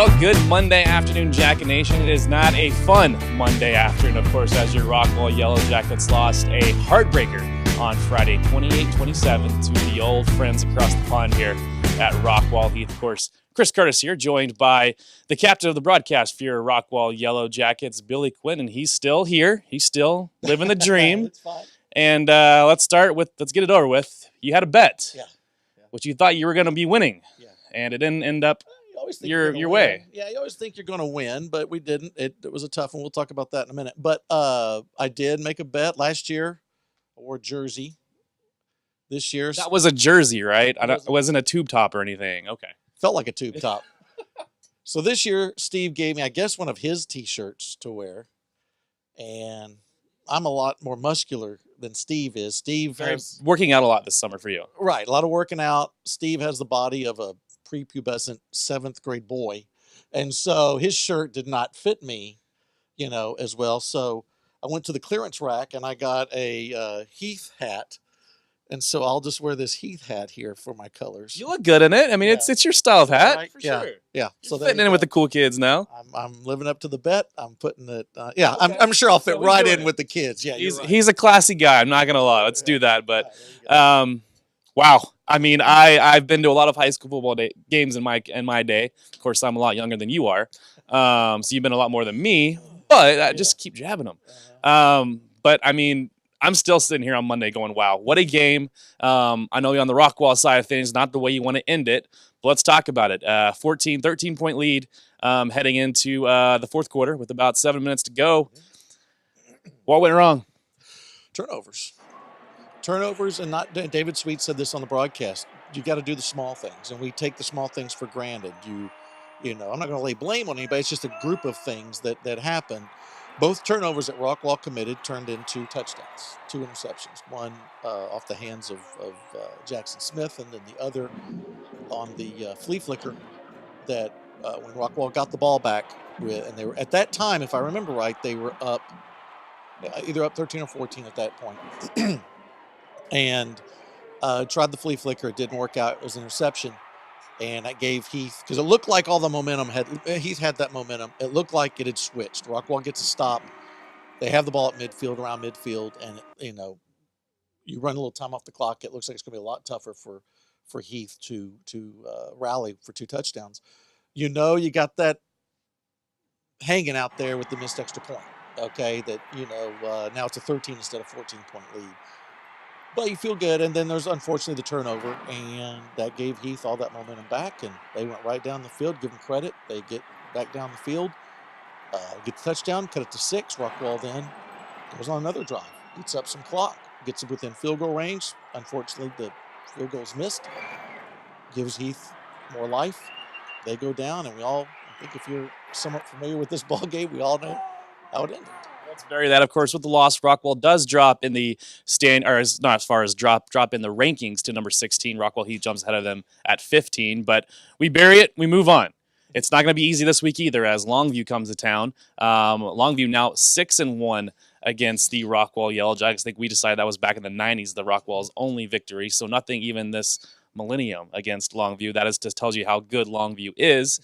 Well, good Monday afternoon, Jacket Nation. It is not a fun Monday afternoon, of course, as your Rockwall Yellow Jackets lost a heartbreaker on Friday, 28-27, to the old friends across the pond here at Rockwall Heath. Of course, Chris Curtis here, joined by the captain of the broadcast for your Rockwall Yellow Jackets, Billy Quinn, and he's still here. He's still living the dream. It's fine. And let's get it over with. You had a bet, Yeah. which you thought you were going to be winning, Yeah. and it didn't end up You always think your you're gonna way. win. Yeah, you always think you're going to win, but we didn't. It was a tough one. We'll talk about that in a minute. But I did make a bet last year. I wore a jersey. This year, That was a jersey, right? It It wasn't a tube top or anything. Okay. felt like a tube top. So this year, Steve gave me, I guess, one of his T-shirts to wear, and I'm a lot more muscular than Steve is. Steve has Working out a lot this summer for you. right, a lot of working out. Steve has the body of a prepubescent 7th grade boy, and so his shirt did not fit me, as well. So I went to the clearance rack and I got a Heath hat. And so I'll just wear this Heath hat here for my colors. You look good in it. I mean, Yeah. it's your style of hat. Right? For Yeah. sure. Yeah. So there fitting you in go. with the cool kids now. I'm living up to the bet. I'm putting it. Okay. I'm sure I'll fit So we right doing in it. with the kids. Yeah, you're right. He's a classy guy. I'm not gonna lie. Let's do that. But Yeah, there you go. wow. I mean, I've been to a lot of high school football games in my day. Of course, I'm a lot younger than you are. So you've been a lot more than me. But I just keep jabbing them. But I mean, I'm still sitting here on Monday going, wow, what a game. I know you're on the Rockwall side of things, not the way you want to end it, but let's talk about it. 13-point lead heading into the fourth quarter with about 7 minutes to go. What went wrong? Turnovers, and not David Sweet said this on the broadcast. You got to do the small things, and we take the small things for granted. I'm not going to lay blame on anybody. It's just a group of things that happen. Both turnovers that Rockwall committed turned into touchdowns, 2 interceptions. One off the hands of Jackson Smith, and then the other on the flea flicker that when Rockwall got the ball back, and they were at that time, if I remember right, they were up either up 13 or 14 at that point, and tried the flea flicker. It didn't work out. It was an interception. And that gave Heath, because it looked like all the momentum Heath had that momentum. It looked like it had switched. Rockwall gets a stop. They have the ball at midfield, around midfield, and you run a little time off the clock. It looks like it's going to be a lot tougher for Heath to rally for 2 touchdowns. You got that hanging out there with the missed extra point. Okay, that now it's a 13 instead of 14-point lead. But you feel good, and then there's unfortunately the turnover, and that gave Heath all that momentum back, and they went right down the field. Give them credit. They get back down the field, get the touchdown, cut it to 6. Rockwall then goes on another drive, gets up some clock, gets it within field goal range. Unfortunately, the field goal's missed. Gives Heath more life. They go down, and I think if you're somewhat familiar with this ball game, we all know how it ended. Let's bury that, of course, with the loss. Rockwall does drop in the not as far as drop in the rankings to number 16. Rockwall Heath jumps ahead of them at 15, but we bury it, we move on. It's not going to be easy this week either, as Longview comes to town. Longview now 6-1 against the Rockwall Yellow Jackets. I think we decided that was back in the 90s, the Rockwall's only victory, so nothing even this millennium against Longview. That just tells you how good Longview is.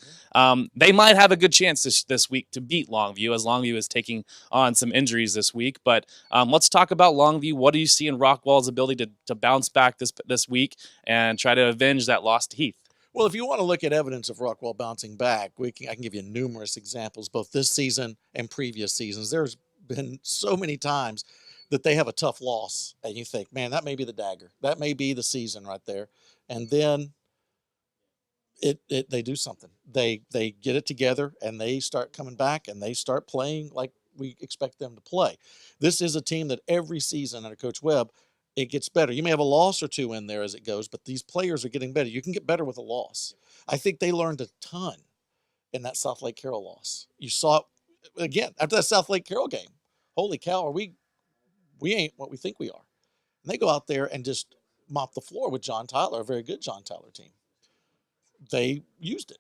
They might have a good chance this week to beat Longview, as Longview is taking on some injuries this week. But let's talk about Longview. What do you see in Rockwall's ability to bounce back this week and try to avenge that loss to Heath? Well, if you want to look at evidence of Rockwall bouncing back, I can give you numerous examples, both this season and previous seasons. There's been so many times that they have a tough loss, and you think, man, that may be the dagger. That may be the season right there. And then they do something. They get it together, and they start coming back, and they start playing like we expect them to play. This is a team that every season under Coach Webb, it gets better. You may have a loss or 2 in there as it goes, but these players are getting better. You can get better with a loss. I think they learned a ton in that South Lake Carroll loss. You saw it again after that South Lake Carroll game. Holy cow, we ain't what we think we are. And they go out there and just mop the floor with John Tyler, a very good John Tyler team. They used it.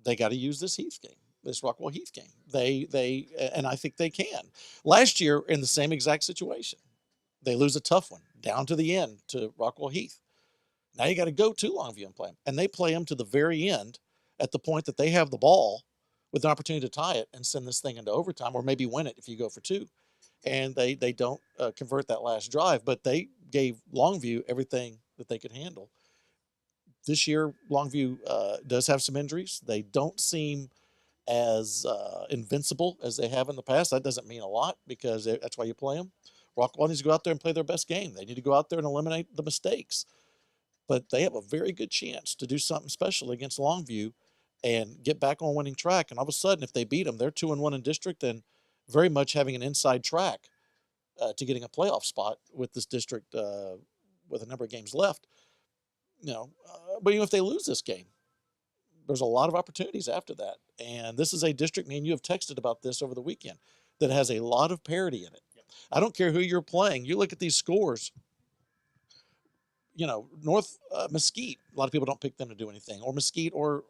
They got to use this Heath game, this Rockwall Heath game. And I think they can. Last year, in the same exact situation, they lose a tough one down to the end to Rockwall Heath. Now you got to go to Longview and play them. And they play them to the very end at the point that they have the ball with an opportunity to tie it and send this thing into overtime, or maybe win it if you go for two. And they don't convert that last drive, but they gave Longview everything that they could handle. This year, Longview does have some injuries. They don't seem as invincible as they have in the past. That doesn't mean a lot because that's why you play them. Rockwall needs to go out there and play their best game. They need to go out there and eliminate the mistakes. But they have a very good chance to do something special against Longview and get back on winning track. And all of a sudden, if they beat them, they're 2-1 in district and very much having an inside track to getting a playoff spot with this district with a number of games left. But even if they lose this game, there's a lot of opportunities after that. And this is a district, me and you have texted about this over the weekend, that has a lot of parity in it. Yep. I don't care who you're playing. You look at these scores, North Mesquite, a lot of people don't pick them to do anything, or Mesquite or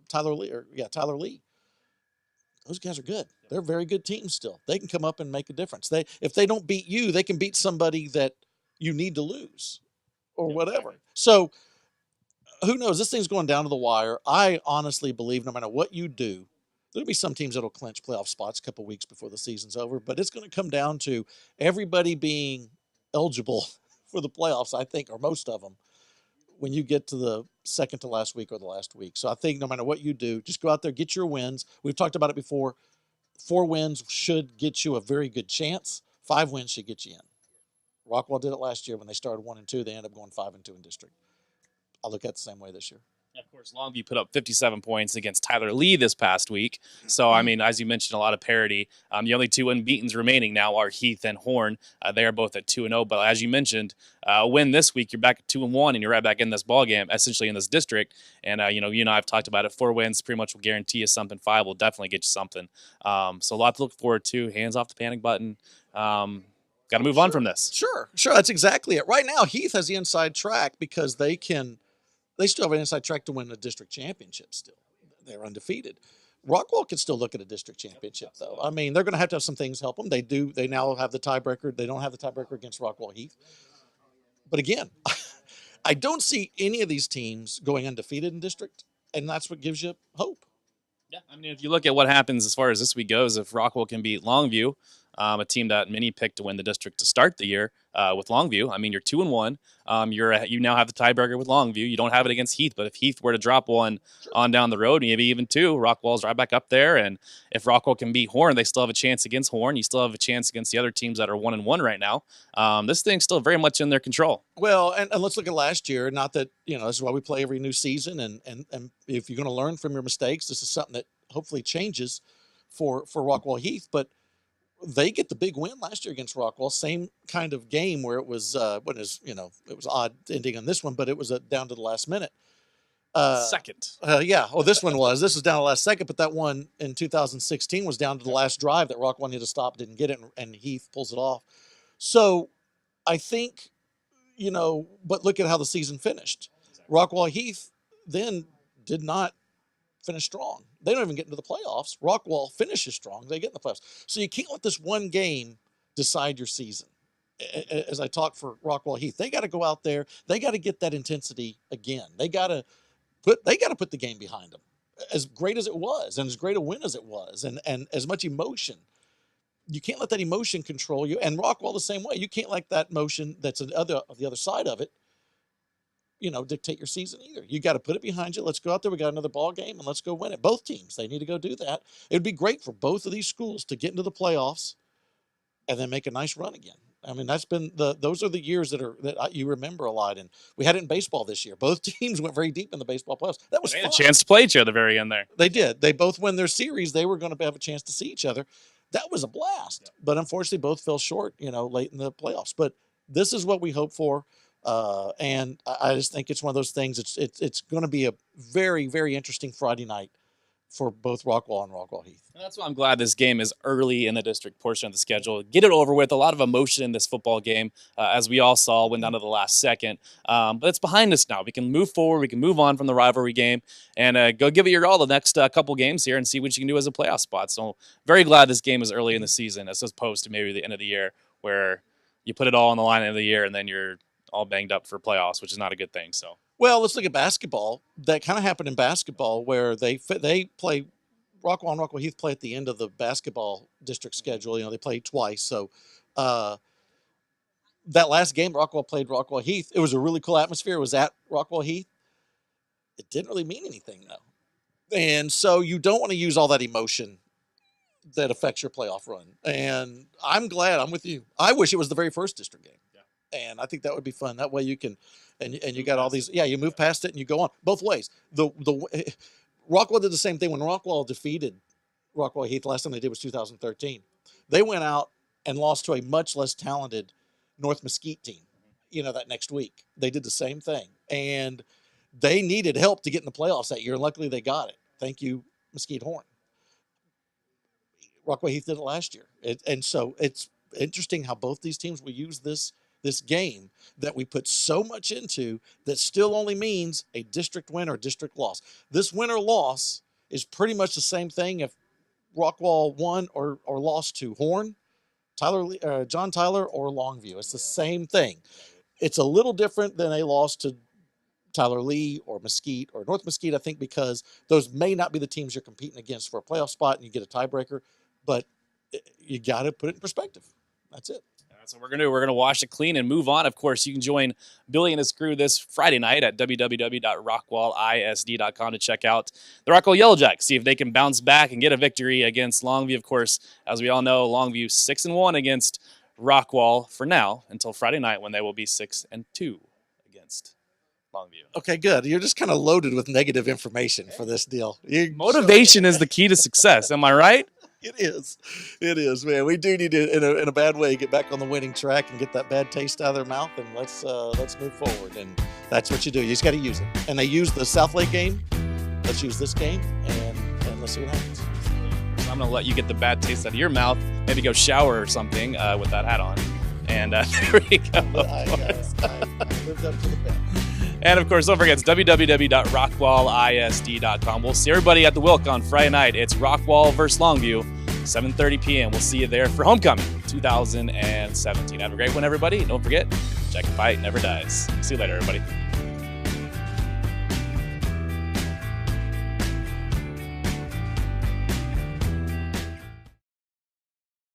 Tyler Lee, Tyler Lee. Those guys are good. They're very good teams still. They can come up and make a difference. If they don't beat you, they can beat somebody that you need to lose or whatever. Exactly. So who knows? This thing's going down to the wire. I honestly believe no matter what you do, there'll be some teams that'll clinch playoff spots a couple weeks before the season's over, but it's going to come down to everybody being eligible for the playoffs, I think, or most of them, when you get to the second to last week or the last week. So I think no matter what you do, just go out there, get your wins. We've talked about it before. 4 wins should get you a very good chance. 5 wins should get you in. Rockwall did it last year when they started 1-2. They ended up going 5-2 in district. I look at it the same way this year. Of course, Longview put up 57 points against Tyler Lee this past week. So, I mean, as you mentioned, a lot of parity. The only 2 unbeatens remaining now are Heath and Horn. They are both at 2-0. But as you mentioned, win this week, you're back at 2-1, and you're right back in this ball game, essentially in this district. And you and I have talked about it. 4 wins pretty much will guarantee you something. 5 will definitely get you something. So a lot to look forward to. Hands off the panic button. Got to move on from this. Sure. That's exactly it. Right now, Heath has the inside track because they still have an inside track to win the district championship still. They're undefeated. Rockwall can still look at a district championship, though. I mean, they're going to have some things help them. They do. They now have the tiebreaker. They don't have the tiebreaker against Rockwall Heath. But again, I don't see any of these teams going undefeated in district, and that's what gives you hope. Yeah, I mean, if you look at what happens as far as this week goes, if Rockwall can beat Longview, a team that many picked to win the district to start the year with Longview. I mean, you're 2-1. You now have the tiebreaker with Longview. You don't have it against Heath, but if Heath were to drop one on down the road, maybe even 2, Rockwall's right back up there. And if Rockwall can beat Horn, they still have a chance against Horn. You still have a chance against the other teams that are 1-1 right now. This thing's still very much in their control. Well, and let's look at last year. Not that, this is why we play every new season. And if you're going to learn from your mistakes, this is something that hopefully changes for Rockwall Heath. But they get the big win last year against Rockwall. Same kind of game where it was, it was odd ending on this one, but it was down to the last minute. Second. Yeah. Oh, this one was. This was down to the last second, but that one in 2016 was down to the last drive that Rockwall needed to stop, didn't get it, and Heath pulls it off. So I think, but look at how the season finished. Rockwall Heath then did not finish strong. They don't even get into the playoffs. Rockwall finishes strong. They get in the playoffs. So you can't let this one game decide your season. As I talk for Rockwall Heath, they got to go out there. They got to get that intensity again. They got to put the game behind them. As great as it was, and as great a win as it was, and as much emotion, you can't let that emotion control you. And Rockwall the same way. You can't let that emotion that's the other side of it, dictate your season either. You got to put it behind you. Let's go out there. We got another ball game, and let's go win it. Both teams, they need to go do that. It would be great for both of these schools to get into the playoffs and then make a nice run again. I mean, those are the years that you remember a lot. And we had it in baseball this year. Both teams went very deep in the baseball playoffs. That was fun. They had a chance to play each other at the very end there. They did. They both win their series. They were going to have a chance to see each other. That was a blast. Yeah. But unfortunately, both fell short, late in the playoffs. But this is what we hope for. And I just think it's one of those things. It's going to be a very, very interesting Friday night for both Rockwall and Rockwall Heath. And that's why I'm glad this game is early in the district portion of the schedule. Get it over with. A lot of emotion in this football game, as we all saw, went down to the last second. But it's behind us now. We can move forward. We can move on from the rivalry game and go give it your all the next couple games here and see what you can do as a playoff spot. So very glad this game is early in the season as opposed to maybe the end of the year where you put it all on the line at the end of the year and then you're all banged up for playoffs, which is not a good thing. So Well, let's look at basketball. That kind of happened in basketball where they play Rockwall and Rockwall Heath play at the end of the basketball district schedule. They play twice. So uh, that last game Rockwall played Rockwall Heath, it was a really cool atmosphere. It was at Rockwall Heath. It didn't really mean anything though. And so you don't want to use all that emotion that affects your playoff run. And I'm glad I'm with you. I wish it was the very first district game. And I think that would be fun. That way you can, and you got all these. Yeah, you move past it and you go on both ways. The Rockwall did the same thing when Rockwall defeated Rockwall Heath. Last time they did was 2013. They went out and lost to a much less talented North Mesquite team. That next week they did the same thing, and they needed help to get in the playoffs that year. And luckily they got it. Thank you, Mesquite Horn. Rockwall Heath did it last year, and so it's interesting how both these teams will use this game that we put so much into that still only means a district win or district loss. This win or loss is pretty much the same thing if Rockwall won or lost to Horn, John Tyler, or Longview. It's the same thing. It's a little different than a loss to Tyler Lee or Mesquite or North Mesquite, I think, because those may not be the teams you're competing against for a playoff spot and you get a tiebreaker, but you got to put it in perspective. That's it. That's what we're going to do. We're going to wash it clean and move on. Of course, you can join Billy and his crew this Friday night at www.rockwallisd.com to check out the Rockwall Yellowjacks, see if they can bounce back and get a victory against Longview. Of course, as we all know, Longview 6-1 against Rockwall for now until Friday night when they will be 6-2 against Longview. Okay, good. You're just kind of loaded with negative information for this deal. Motivation is the key to success. Am I right? It is. It is, man. We do need to, in a bad way, get back on the winning track and get that bad taste out of their mouth, and let's move forward. And that's what you do. You just got to use it. And they used the South Lake game. Let's use this game, and let's see what happens. So I'm going to let you get the bad taste out of your mouth. Maybe go shower or something with that hat on. And there we go. I lived up to the bet. And, of course, don't forget, it's www.rockwallisd.com. We'll see everybody at the Wilk on Friday night. It's Rockwall versus Longview, 7:30 p.m. We'll see you there for Homecoming 2017. Have a great one, everybody. Don't forget, Jack the Fight never dies. See you later, everybody.